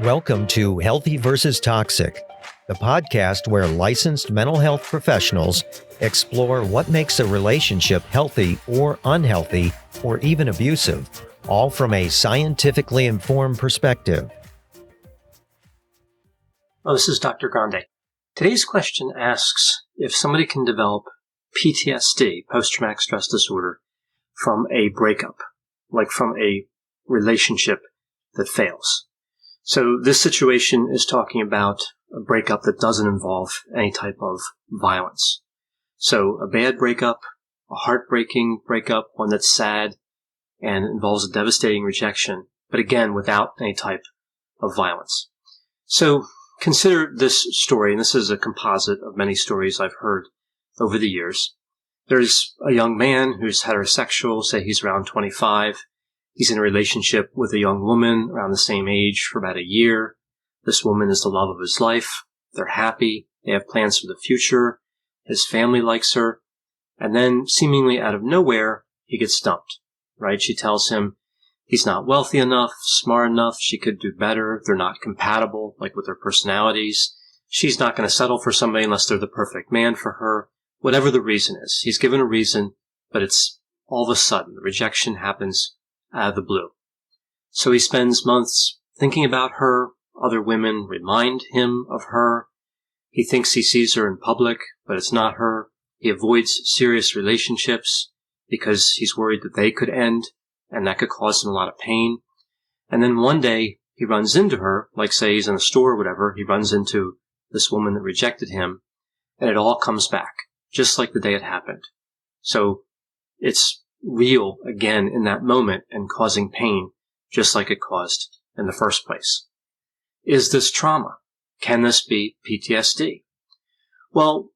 Welcome to Healthy versus Toxic, the podcast where licensed mental health professionals explore what makes a relationship healthy or unhealthy or even abusive, all from a scientifically informed perspective. This is Dr. Grande. Today's question asks if somebody can develop PTSD, post-traumatic stress disorder, from a breakup, like from a relationship that fails. So this situation is talking about a breakup that doesn't involve any type of violence. So a bad breakup, a heartbreaking breakup, one that's sad and involves a devastating rejection, but again, without any type of violence. So consider this story, and this is a composite of many stories I've heard over the years. There's a young man who's heterosexual, say he's around 25. He's in a relationship with a young woman around the same age for about a year. This woman is the love of his life. They're happy. They have plans for the future. His family likes her. And then, seemingly out of nowhere, he gets dumped, right? She tells him he's not wealthy enough, smart enough, she could do better. They're not compatible, like with their personalities. She's not going to settle for somebody unless they're the perfect man for her. Whatever the reason is. He's given a reason, but it's all of a sudden. The rejection happens out of the blue. So he spends months thinking about her. Other women remind him of her. He thinks he sees her in public, but it's not her. He avoids serious relationships because he's worried that they could end, and that could cause him a lot of pain. And then one day, he runs into her, like say he's in a store or whatever. He runs into this woman that rejected him, and it all comes back, just like the day it happened. So it's real again in that moment and causing pain just like it caused in the first place. Is this trauma? Can this be PTSD? Well,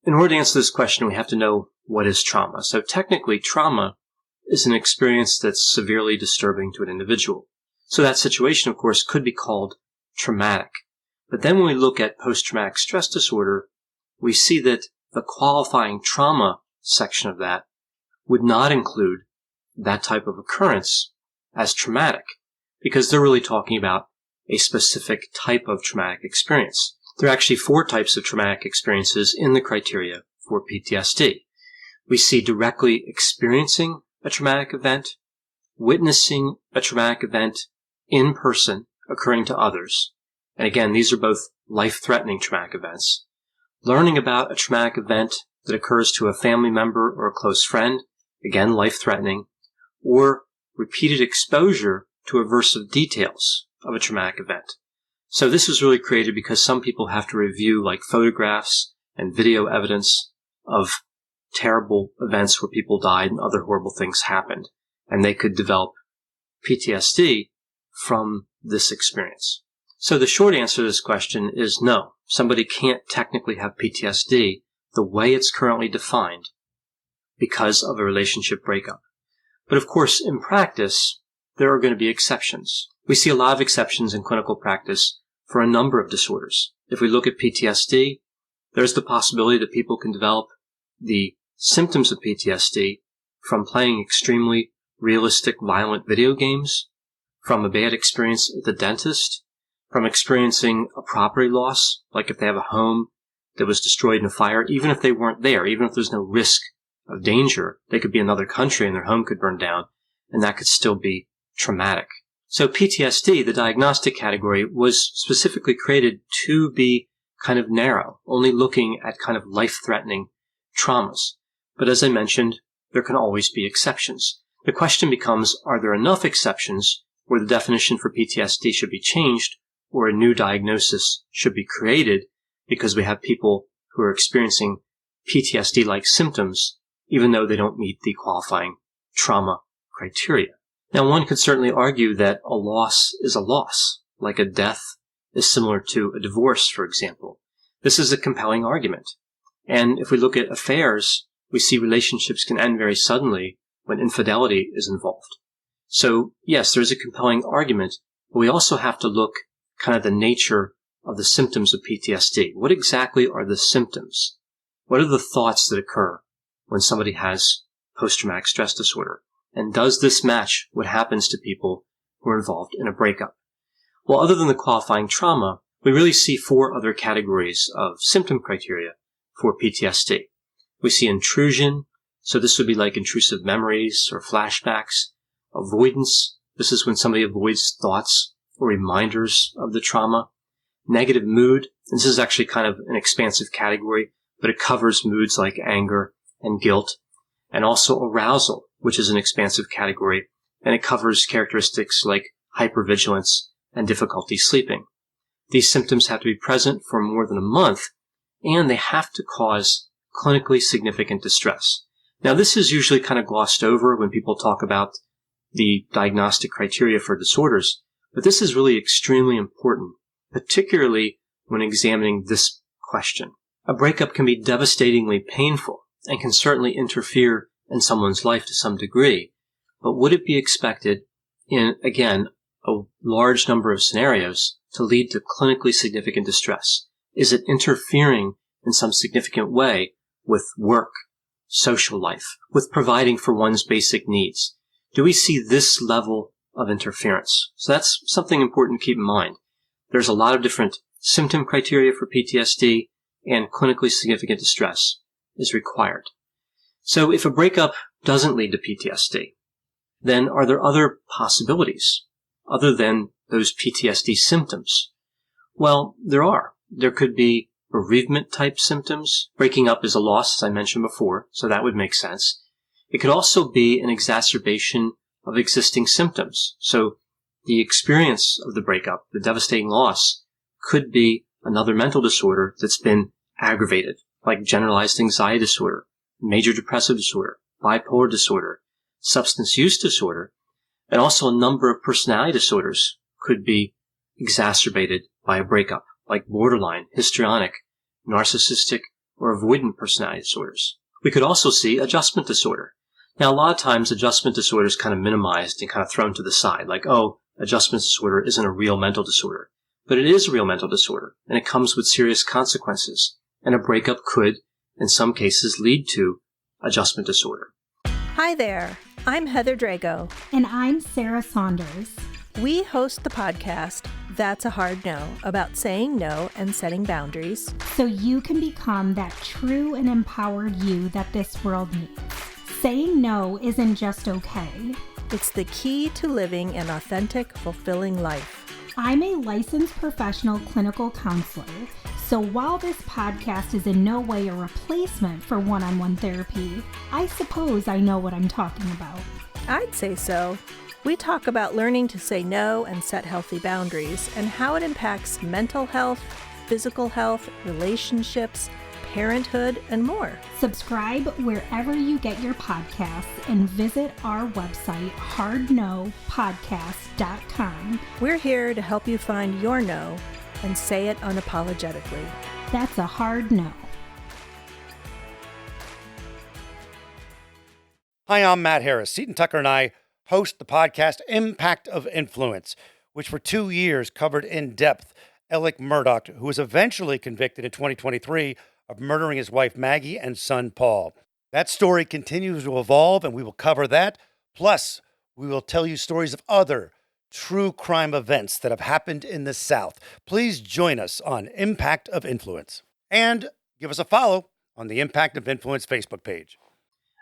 in order to answer this question, we have to know what is trauma. So technically, trauma is an experience that's severely disturbing to an individual. So that situation, of course, could be called traumatic. But then when we look at post-traumatic stress disorder, we see that the qualifying trauma section of that would not include that type of occurrence as traumatic, because they're really talking about a specific type of traumatic experience. There are actually 4 types of traumatic experiences in the criteria for PTSD. We see directly experiencing a traumatic event, witnessing a traumatic event in person occurring to others, and again, these are both life-threatening traumatic events, learning about a traumatic event that occurs to a family member or a close friend, again, life-threatening, or repeated exposure to aversive details of a traumatic event. So this was really created because some people have to review like photographs and video evidence of terrible events where people died and other horrible things happened, and they could develop PTSD from this experience. So the short answer to this question is no. Somebody can't technically have PTSD the way it's currently defined because of a relationship breakup. But of course, in practice, there are going to be exceptions. We see a lot of exceptions in clinical practice for a number of disorders. If we look at PTSD, there's the possibility that people can develop the symptoms of PTSD from playing extremely realistic, violent video games, from a bad experience at the dentist, from experiencing a property loss, like if they have a home that was destroyed in a fire, even if they weren't there, even if there's no risk of danger, they could be in another country and their home could burn down, and that could still be traumatic. So PTSD, the diagnostic category, was specifically created to be kind of narrow, only looking at kind of life-threatening traumas. But as I mentioned, there can always be exceptions. The question becomes, are there enough exceptions where the definition for PTSD should be changed or a new diagnosis should be created because we have people who are experiencing PTSD-like symptoms even though they don't meet the qualifying trauma criteria. Now, one could certainly argue that a loss is a loss, like a death is similar to a divorce, for example. This is a compelling argument. And if we look at affairs, we see relationships can end very suddenly when infidelity is involved. So, yes, there's a compelling argument, but we also have to look kind of the nature of the symptoms of PTSD. What exactly are the symptoms? What are the thoughts that occur when somebody has post-traumatic stress disorder? And does this match what happens to people who are involved in a breakup? Well, other than the qualifying trauma, we really see 4 other categories of symptom criteria for PTSD. We see intrusion, so this would be like intrusive memories or flashbacks. Avoidance, this is when somebody avoids thoughts or reminders of the trauma. Negative mood, this is actually kind of an expansive category, but it covers moods like anger and guilt. And also arousal, which is an expansive category, and it covers characteristics like hypervigilance and difficulty sleeping. These symptoms have to be present for more than a month, and they have to cause clinically significant distress. Now, this is usually kind of glossed over when people talk about the diagnostic criteria for disorders, but this is really extremely important, particularly when examining this question. A breakup can be devastatingly painful and can certainly interfere in someone's life to some degree, but would it be expected in, again, a large number of scenarios to lead to clinically significant distress? Is it interfering in some significant way with work, social life, with providing for one's basic needs? Do we see this level of interference? So that's something important to keep in mind. There's a lot of different symptom criteria for PTSD, and clinically significant distress is required. So if a breakup doesn't lead to PTSD, then are there other possibilities other than those PTSD symptoms? Well, there are. There could be bereavement-type symptoms. Breaking up is a loss, as I mentioned before, so that would make sense. It could also be an exacerbation of existing symptoms. So the experience of the breakup, the devastating loss, could be another mental disorder that's been aggravated, like generalized anxiety disorder, major depressive disorder, bipolar disorder, substance use disorder, and also a number of personality disorders could be exacerbated by a breakup, like borderline, histrionic, narcissistic, or avoidant personality disorders. We could also see adjustment disorder. Now, a lot of times adjustment disorder is kind of minimized and kind of thrown to the side, like, oh, adjustment disorder isn't a real mental disorder. But it is a real mental disorder, and it comes with serious consequences. And a breakup could, in some cases, lead to adjustment disorder. Hi there, I'm Heather Drago. And I'm Sarah Saunders. We host the podcast, That's a Hard No, about saying no and setting boundaries. So you can become that true and empowered you that this world needs. Saying no isn't just okay. It's the key to living an authentic, fulfilling life. I'm a licensed professional clinical counselor, so while this podcast is in no way a replacement for one-on-one therapy, I suppose I know what I'm talking about. I'd say so. We talk about learning to say no and set healthy boundaries and how it impacts mental health, physical health, relationships, parenthood, and more. Subscribe wherever you get your podcasts and visit our website, hardnopodcast.com. We're here to help you find your no and say it unapologetically. That's a hard no. Hi, I'm Matt Harris. Seton Tucker and I host the podcast Impact of Influence, which for 2 years covered in depth Alec Murdaugh, who was eventually convicted in 2023 of murdering his wife Maggie and son Paul. That story continues to evolve, and we will cover that. Plus, we will tell you stories of other true crime events that have happened in the South. Please join us on Impact of Influence. And give us a follow on the Impact of Influence Facebook page.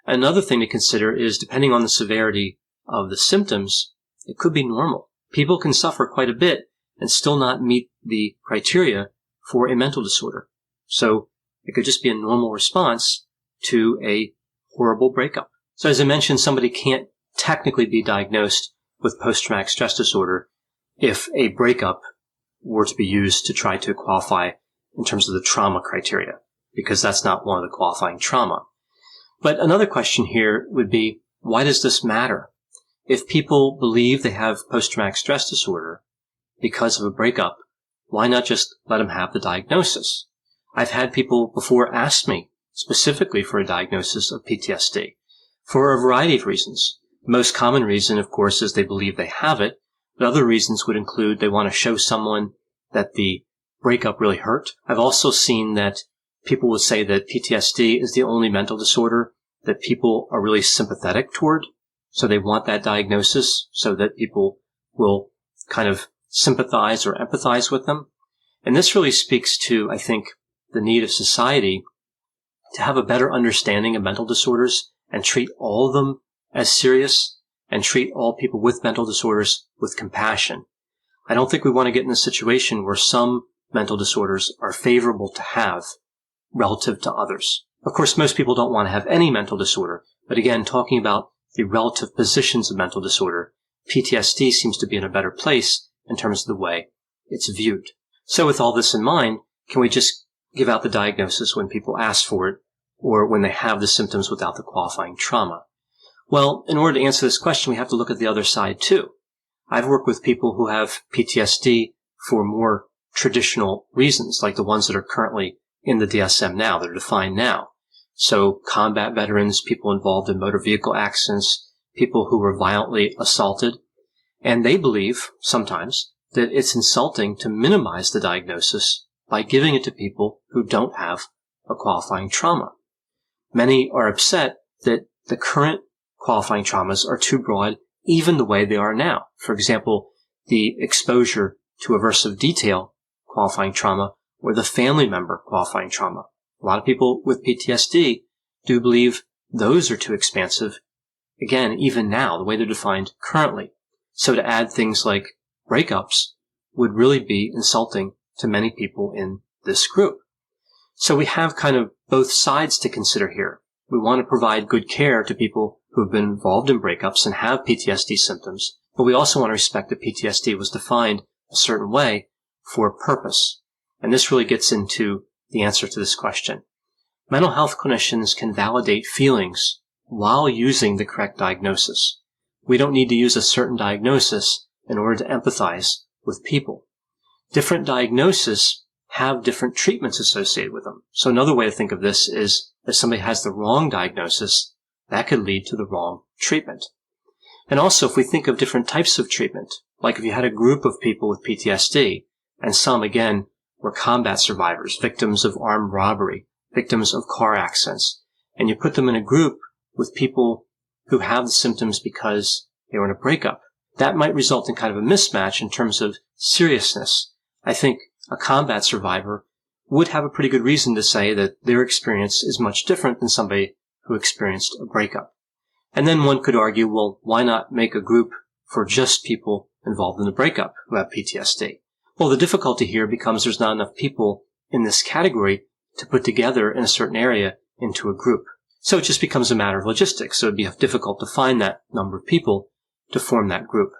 Another thing to consider is, depending on the severity of the symptoms, it could be normal. People can suffer quite a bit and still not meet the criteria for a mental disorder. So it could just be a normal response to a horrible breakup. So as I mentioned, somebody can't technically be diagnosed with post-traumatic stress disorder if a breakup were to be used to try to qualify in terms of the trauma criteria, because that's not one of the qualifying trauma. But another question here would be, why does this matter? If people believe they have post-traumatic stress disorder because of a breakup, why not just let them have the diagnosis? I've had people before ask me specifically for a diagnosis of PTSD for a variety of reasons. The most common reason, of course, is they believe they have it, but other reasons would include they want to show someone that the breakup really hurt. I've also seen that people would say that PTSD is the only mental disorder that people are really sympathetic toward. So they want that diagnosis so that people will kind of sympathize or empathize with them. And this really speaks to, I think, the need of society to have a better understanding of mental disorders and treat all of them as serious and treat all people with mental disorders with compassion. I don't think we want to get in a situation where some mental disorders are favorable to have relative to others. Of course, most people don't want to have any mental disorder, but again, talking about the relative positions of mental disorder, PTSD seems to be in a better place in terms of the way it's viewed. So with all this in mind, can we just give out the diagnosis when people ask for it or when they have the symptoms without the qualifying trauma? Well, in order to answer this question, we have to look at the other side too. I've worked with people who have PTSD for more traditional reasons, like the ones that are currently in the DSM now, that are defined now. So combat veterans, people involved in motor vehicle accidents, people who were violently assaulted. And they believe, sometimes, that it's insulting to minimize the diagnosis by giving it to people who don't have a qualifying trauma. Many are upset that the current qualifying traumas are too broad, even the way they are now. For example, the exposure to aversive detail qualifying trauma or the family member qualifying trauma. A lot of people with PTSD do believe those are too expansive, again, even now, the way they're defined currently. So to add things like breakups would really be insulting to many people in this group. So we have kind of both sides to consider here. We want to provide good care to people who have been involved in breakups and have PTSD symptoms, but we also want to respect that PTSD was defined a certain way for a purpose. And this really gets into the answer to this question. Mental health clinicians can validate feelings while using the correct diagnosis. We don't need to use a certain diagnosis in order to empathize with people. Different diagnoses have different treatments associated with them. So another way to think of this is if somebody has the wrong diagnosis, that could lead to the wrong treatment. And also, if we think of different types of treatment, like if you had a group of people with PTSD, and some, again, were combat survivors, victims of armed robbery, victims of car accidents, and you put them in a group with people who have the symptoms because they were in a breakup, that might result in kind of a mismatch in terms of seriousness. I think a combat survivor would have a pretty good reason to say that their experience is much different than somebody who experienced a breakup. And then one could argue, well, why not make a group for just people involved in the breakup who have PTSD? Well, the difficulty here becomes there's not enough people in this category to put together in a certain area into a group. So it just becomes a matter of logistics. So it'd be difficult to find that number of people to form that group.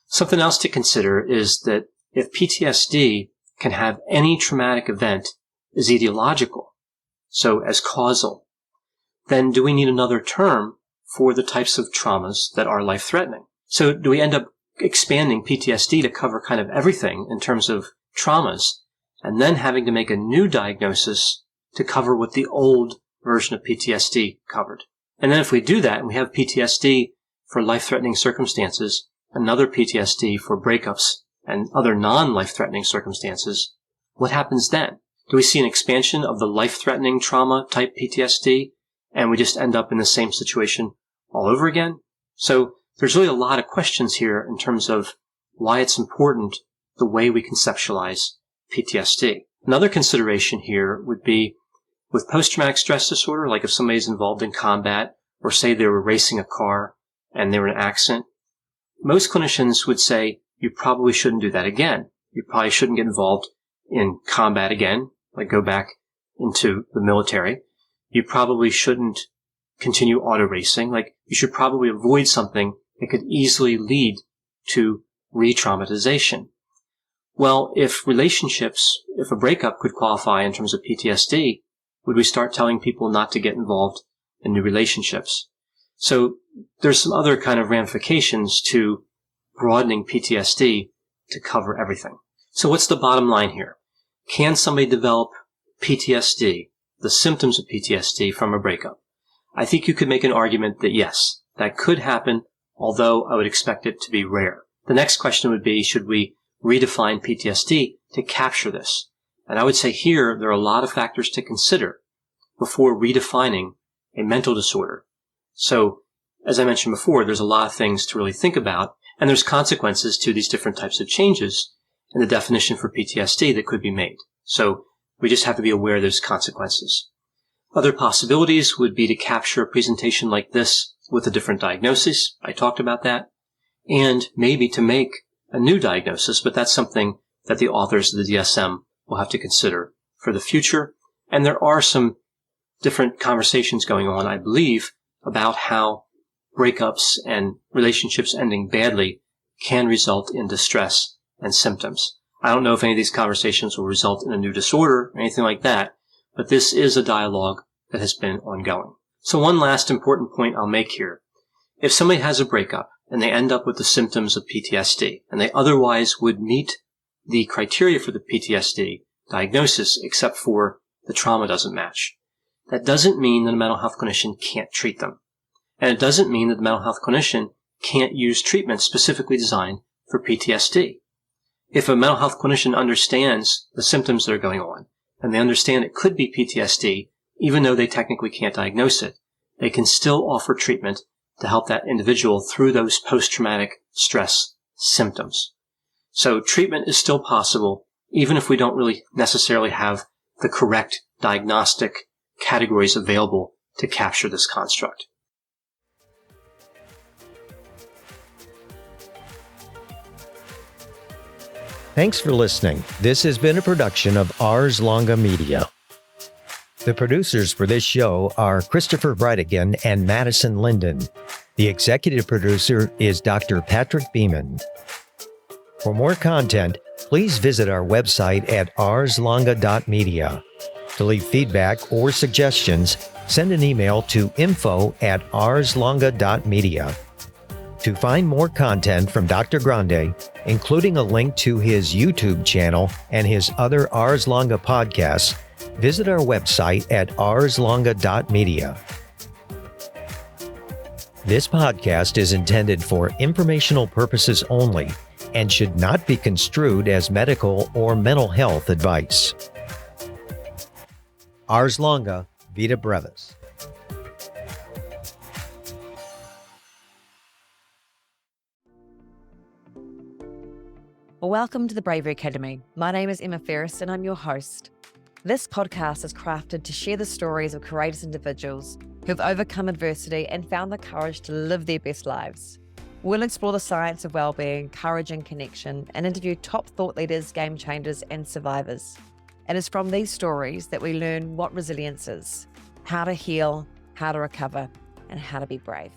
Something else to consider is that if PTSD can have any traumatic event as etiological, so as causal, then do we need another term for the types of traumas that are life-threatening? So do we end up expanding PTSD to cover kind of everything in terms of traumas, and then having to make a new diagnosis to cover what the old version of PTSD covered? And then if we do that, and we have PTSD for life-threatening circumstances, another PTSD for breakups and other non-life-threatening circumstances, what happens then? Do we see an expansion of the life-threatening trauma type PTSD, and we just end up in the same situation all over again? So there's really a lot of questions here in terms of why it's important the way we conceptualize PTSD. Another consideration here would be with post-traumatic stress disorder, like if somebody's involved in combat, or say they were racing a car and they were in an accident, most clinicians would say you probably shouldn't do that again. You probably shouldn't get involved in combat again, like go back into the military. You probably shouldn't continue auto racing. Like you should probably avoid something that could easily lead to re-traumatization. Well, if a breakup could qualify in terms of PTSD, would we start telling people not to get involved in new relationships? So there's some other kind of ramifications to broadening PTSD to cover everything. So what's the bottom line here? Can somebody develop PTSD, the symptoms of PTSD from a breakup? I think you could make an argument that yes, that could happen, although I would expect it to be rare. The next question would be, should we redefine PTSD to capture this? And I would say here, there are a lot of factors to consider before redefining a mental disorder. So, as I mentioned before, there's a lot of things to really think about. And there's consequences to these different types of changes in the definition for PTSD that could be made. So we just have to be aware of those consequences. Other possibilities would be to capture a presentation like this with a different diagnosis. I talked about that. And maybe to make a new diagnosis, but that's something that the authors of the DSM will have to consider for the future. And there are some different conversations going on, I believe, about how breakups and relationships ending badly can result in distress and symptoms. I don't know if any of these conversations will result in a new disorder or anything like that, but this is a dialogue that has been ongoing. So one last important point I'll make here. If somebody has a breakup and they end up with the symptoms of PTSD, and they otherwise would meet the criteria for the PTSD diagnosis, except for the trauma doesn't match, that doesn't mean that a mental health clinician can't treat them. And it doesn't mean that the mental health clinician can't use treatment specifically designed for PTSD. If a mental health clinician understands the symptoms that are going on, and they understand it could be PTSD, even though they technically can't diagnose it, they can still offer treatment to help that individual through those post-traumatic stress symptoms. So treatment is still possible, even if we don't really necessarily have the correct diagnostic categories available to capture this construct. Thanks for listening. This has been a production of Ars Longa Media. The producers for this show are Christopher Breitigan and Madison Linden. The executive producer is Dr. Patrick Beeman. For more content, please visit our website at arslonga.media. To leave feedback or suggestions, send an email to info@arslonga.media. To find more content from Dr. Grande, including a link to his YouTube channel and his other Ars Longa podcasts, visit our website at arslonga.media. This podcast is intended for informational purposes only and should not be construed as medical or mental health advice. Ars Longa, Vita Brevis. Welcome to the Bravery Academy. My name is Emma Ferris and I'm your host. This podcast is crafted to share the stories of courageous individuals who've overcome adversity and found the courage to live their best lives. We'll explore the science of well-being, courage and connection, and interview top thought leaders, game changers, and survivors. It is from these stories that we learn what resilience is, how to heal, how to recover, and how to be brave.